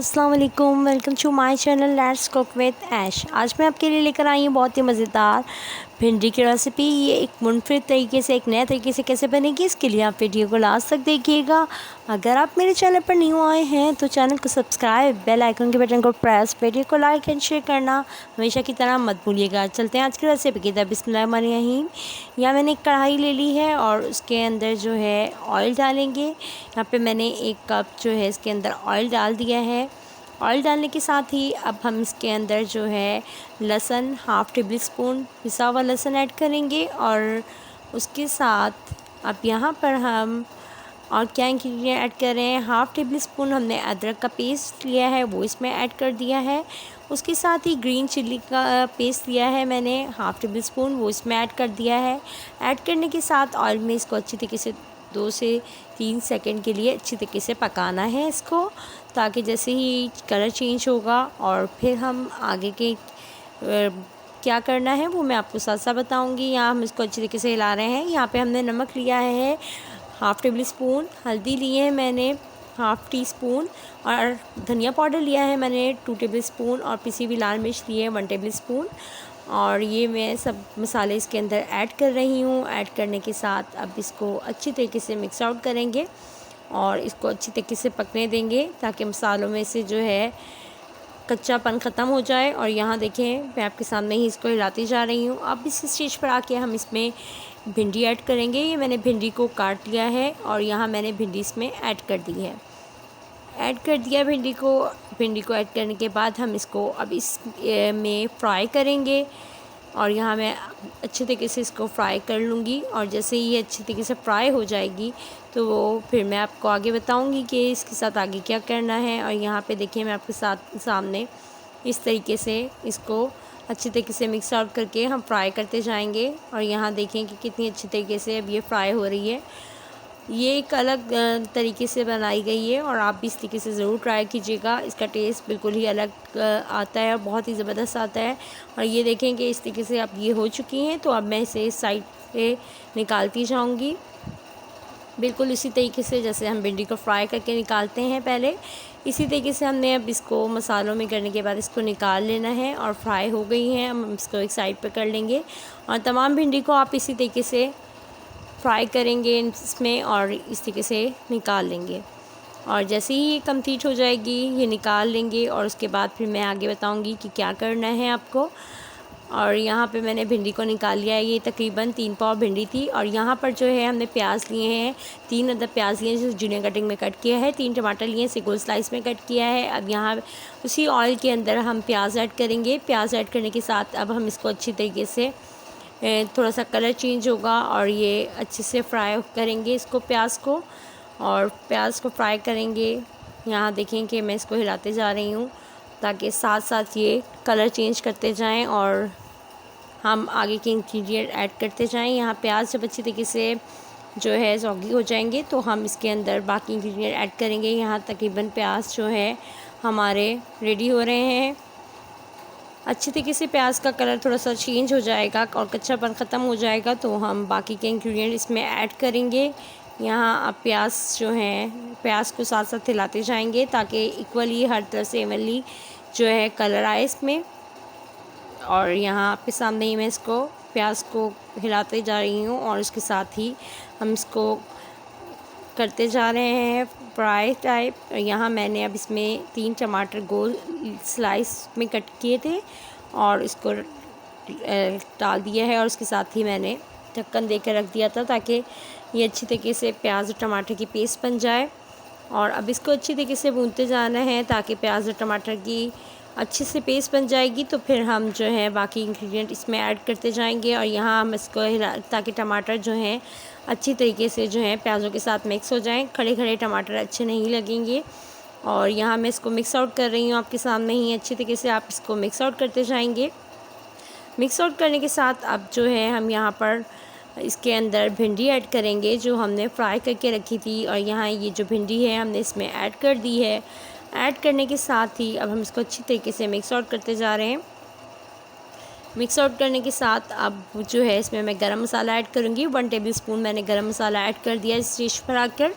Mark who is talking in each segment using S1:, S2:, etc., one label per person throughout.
S1: अस्सलाम वालेकुम, welcome to my channel let's cook with Aish. आज मैं आपके लिए लेकर आई हूँ बहुत ही मज़ेदार भिंडी की रेसिपी। ये एक मुनफरिद तरीके से, एक नए तरीके से कैसे बनेगी, इसके लिए आप वीडियो को लास्ट तक देखिएगा। अगर आप मेरे चैनल पर न्यू आए हैं तो चैनल को सब्सक्राइब, बेल आइकन के बटन को प्रेस, वीडियो को लाइक एंड शेयर करना हमेशा की तरह मत भूलिएगा। चलते हैं आज की रेसिपी की तरफ। बिस्मिल्लाहिर्रहमानिर्रहीम। यहाँ मैंने एक कढ़ाई ले ली है और उसके अंदर जो है ऑयल डालेंगे। यहाँ पे मैंने 1 कप जो है इसके अंदर ऑयल डाल दिया है। ऑयल डालने के साथ ही अब हम इसके अंदर जो है लहसुन, हाफ़ टेबल स्पून पिसा हुआ लहसुन ऐड करेंगे। और उसके साथ अब यहाँ पर हम और क्या इंग्रेडिएंट ऐड कर रहे हैं, हाफ़ टेबल स्पून हमने अदरक का पेस्ट लिया है वो इसमें ऐड कर दिया है। उसके साथ ही ग्रीन चिल्ली का पेस्ट लिया है मैंने, हाफ़ टेबल स्पून, वो इसमें ऐड कर दिया है। ऐड करने के साथ ऑयल में इसको अच्छी तरीके से 2 से 3 सेकंड के लिए अच्छी तरीके से पकाना है इसको, ताकि जैसे ही कलर चेंज होगा और फिर हम आगे के क्या करना है वो मैं आपको साथ साथ बताऊंगी। यहाँ हम इसको अच्छी तरीके से हिला रहे हैं। यहाँ पे हमने नमक लिया है हाफ़ टेबल स्पून, हल्दी लिए है मैंने हाफ़ टी स्पून, और धनिया पाउडर लिया है मैंने 2 टेबल स्पून, और पिसी हुई लाल मिर्च ली है 1 टेबल स्पून। और ये मैं सब मसाले इसके अंदर ऐड कर रही हूँ। ऐड करने के साथ अब इसको अच्छी तरीके से मिक्स आउट करेंगे और इसको अच्छी तरीके से पकने देंगे ताकि मसालों में से जो है कच्चापन ख़त्म हो जाए। और यहाँ देखें मैं आपके सामने ही इसको हिलाती जा रही हूँ। अब इस स्टेज पर आके हम इसमें भिंडी ऐड करेंगे। ये मैंने भिंडी को काट लिया है और यहाँ मैंने भिंडी इसमें ऐड कर दी है। ऐड कर दिया भिंडी को ऐड करने के बाद हम इसको अब इस में फ्राई करेंगे। और यहाँ मैं अच्छे तरीके से इसको फ्राई कर लूँगी, और जैसे ही ये अच्छी तरीके से फ्राई हो जाएगी तो वो फिर मैं आपको आगे बताऊँगी कि इसके साथ आगे क्या करना है। और यहाँ पे देखिए मैं आपके सामने इस तरीके से इसको अच्छी तरीके से मिक्स आउट करके हम फ्राई करते जाएंगे। और यहाँ देखें कि कितनी अच्छी तरीके से अब ये फ्राई हो रही है। ये एक अलग तरीके से बनाई गई है और आप भी इस तरीके से ज़रूर ट्राई कीजिएगा। इसका टेस्ट बिल्कुल ही अलग आता है और बहुत ही ज़बरदस्त आता है। और ये देखें कि इस तरीके से अब ये हो चुकी हैं, तो अब मैं इसे इस साइड पे निकालती जाऊंगी। बिल्कुल इसी तरीके से जैसे हम भिंडी को फ्राई करके निकालते हैं पहले, इसी तरीके से हमने अब इसको मसालों में करने के बाद इसको निकाल लेना है। और फ्राई हो गई हैं, हम इसको एक साइड पर कर लेंगे। और तमाम भिंडी को आप इसी तरीके से फ्राई करेंगे इसमें और इस तरीके से निकाल लेंगे। और जैसे ही ये कंप्लीट हो जाएगी ये निकाल लेंगे और उसके बाद फिर मैं आगे बताऊंगी कि क्या करना है आपको। और यहाँ पे मैंने भिंडी को निकाल लिया है। ये तकरीबन 3 पाव भिंडी थी। और यहाँ पर जो है हमने प्याज लिए हैं, 3 अदद प्याज लिए हैं जिसे जूनियर कटिंग में कट किया है, 3 टमाटर लिए हैं इसे गोल स्लाइस में कट किया है। अब यहाँ उसी ऑयल के अंदर हम प्याज ऐड करेंगे। प्याज ऐड करने के साथ अब हम इसको अच्छी तरीके से थोड़ा सा कलर चेंज होगा और ये अच्छे से फ्राई करेंगे इसको, प्याज को। और प्याज को फ्राई करेंगे। यहाँ देखें कि मैं इसको हिलाते जा रही हूँ ताकि साथ साथ ये कलर चेंज करते जाएं और हम आगे के इंग्रेडिएंट ऐड करते जाएं। यहाँ प्याज जब अच्छी तरीके से जो है सौगी हो जाएंगे तो हम इसके अंदर बाकी इंग्रेडिएंट ऐड करेंगे। यहाँ तकरीबन प्याज जो है हमारे रेडी हो रहे हैं। अच्छी तरीके से प्याज का कलर थोड़ा सा चेंज हो जाएगा और कच्चापन ख़त्म हो जाएगा तो हम बाकी के इंग्रेडिएंट इसमें ऐड करेंगे। यहाँ अब प्याज जो है, प्याज को साथ साथ हिलाते जाएंगे ताकि इक्वली हर तरह से इवनली जो है कलर आए इसमें। और यहाँ आपके सामने ही मैं इसको प्याज को हिलाते जा रही हूँ और उसके साथ ही हम इसको करते जा रहे हैं फ्राई टाइप। यहाँ मैंने अब इसमें 3 टमाटर गोल स्लाइस में कट किए थे और इसको डाल दिया है। और उसके साथ ही मैंने ढक्कन देकर रख दिया था ताकि ये अच्छी तरीके से प्याज और टमाटर की पेस्ट बन जाए। और अब इसको अच्छी तरीके से भूनते जाना है ताकि प्याज और टमाटर की अच्छे से पेस्ट बन जाएगी। तो फिर हम जो है बाकी इंग्रेडिएंट इसमें ऐड करते जाएंगे। और यहाँ हम इसको ताकि टमाटर जो हैं अच्छी तरीके से जो है प्याज़ों के साथ मिक्स हो जाएं। खड़े खड़े टमाटर अच्छे नहीं लगेंगे। और यहाँ मैं इसको मिक्स आउट कर रही हूँ आपके सामने ही। अच्छी तरीके से आप इसको मिक्स आउट करते जाएंगे। मिक्स आउट करने के साथ अब जो है हम यहाँ पर इसके अंदर भिंडी ऐड करेंगे जो हमने फ्राई करके रखी थी। और यहाँ ये जो भिंडी है हमने इसमें ऐड कर दी है। ऐड करने के साथ ही अब हम इसको अच्छी तरीके से मिक्स आउट करते जा रहे हैं। मिक्स आउट करने के साथ अब जो है इसमें मैं गरम मसाला ऐड करूँगी। 1 टेबल स्पून मैंने गरम मसाला ऐड कर दिया इस स्टेज पर आकर।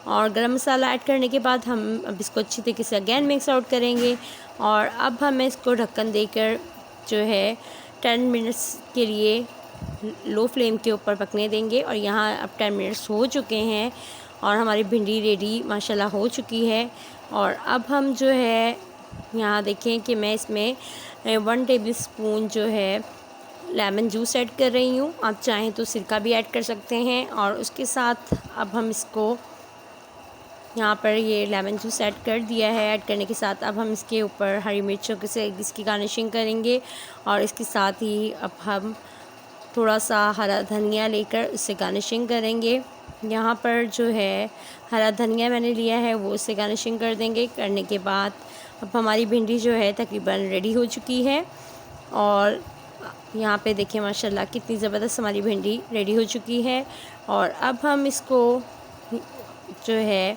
S1: और गरम मसाला ऐड करने के बाद हम अब इसको अच्छी तरीके से अगेन मिक्स आउट करेंगे। और अब हमें इसको ढक्कन देकर जो है 10 मिनट्स के लिए लो फ्लेम के ऊपर पकने देंगे। और यहाँ अब 10 मिनट्स हो चुके हैं और हमारी भिंडी रेडी माशाल्लाह हो चुकी है। और अब हम जो है यहाँ देखें कि मैं इसमें 1 टेबल स्पून जो है लेमन जूस ऐड कर रही हूँ। आप चाहें तो सिरका भी ऐड कर सकते हैं। और उसके साथ अब हम इसको यहाँ पर ये लेमन जूस ऐड कर दिया है। ऐड करने के साथ अब हम इसके ऊपर हरी मिर्चों से इसकी गार्निशिंग करेंगे। और इसके साथ ही अब हम थोड़ा सा हरा धनिया लेकर उससे गार्निशिंग करेंगे। यहाँ पर जो है हरा धनिया मैंने लिया है वो उससे गार्निशिंग कर देंगे। करने के बाद अब हमारी भिंडी जो है तकरीबन रेडी हो चुकी है। और यहाँ पे देखिए माशाल्लाह कितनी ज़बरदस्त हमारी भिंडी रेडी हो चुकी है। और अब हम इसको जो है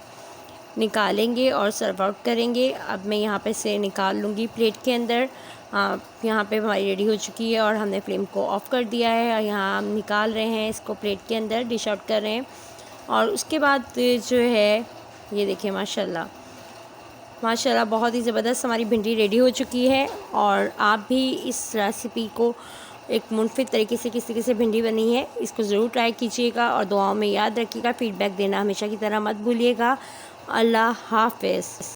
S1: निकालेंगे और सर्व आउट करेंगे। अब मैं यहाँ पे से निकाल लूँगी प्लेट के अंदर। यहाँ पे हमारी रेडी हो चुकी है और हमने फ्लेम को ऑफ़ कर दिया है। और यहाँ हम निकाल रहे हैं इसको प्लेट के अंदर, डिश आउट कर रहे हैं। और उसके बाद जो है ये देखिए माशाल्लाह माशाल्लाह बहुत ही ज़बरदस्त हमारी भिंडी रेडी हो चुकी है। और आप भी इस रेसिपी को एक मुनफिद तरीके से किस तरीके से भिंडी बनी है इसको ज़रूर ट्राई कीजिएगा। और दुआओं में याद रखिएगा, फ़ीडबैक देना हमेशा की तरह मत भूलिएगा। अल्लाह हाफ़िज़।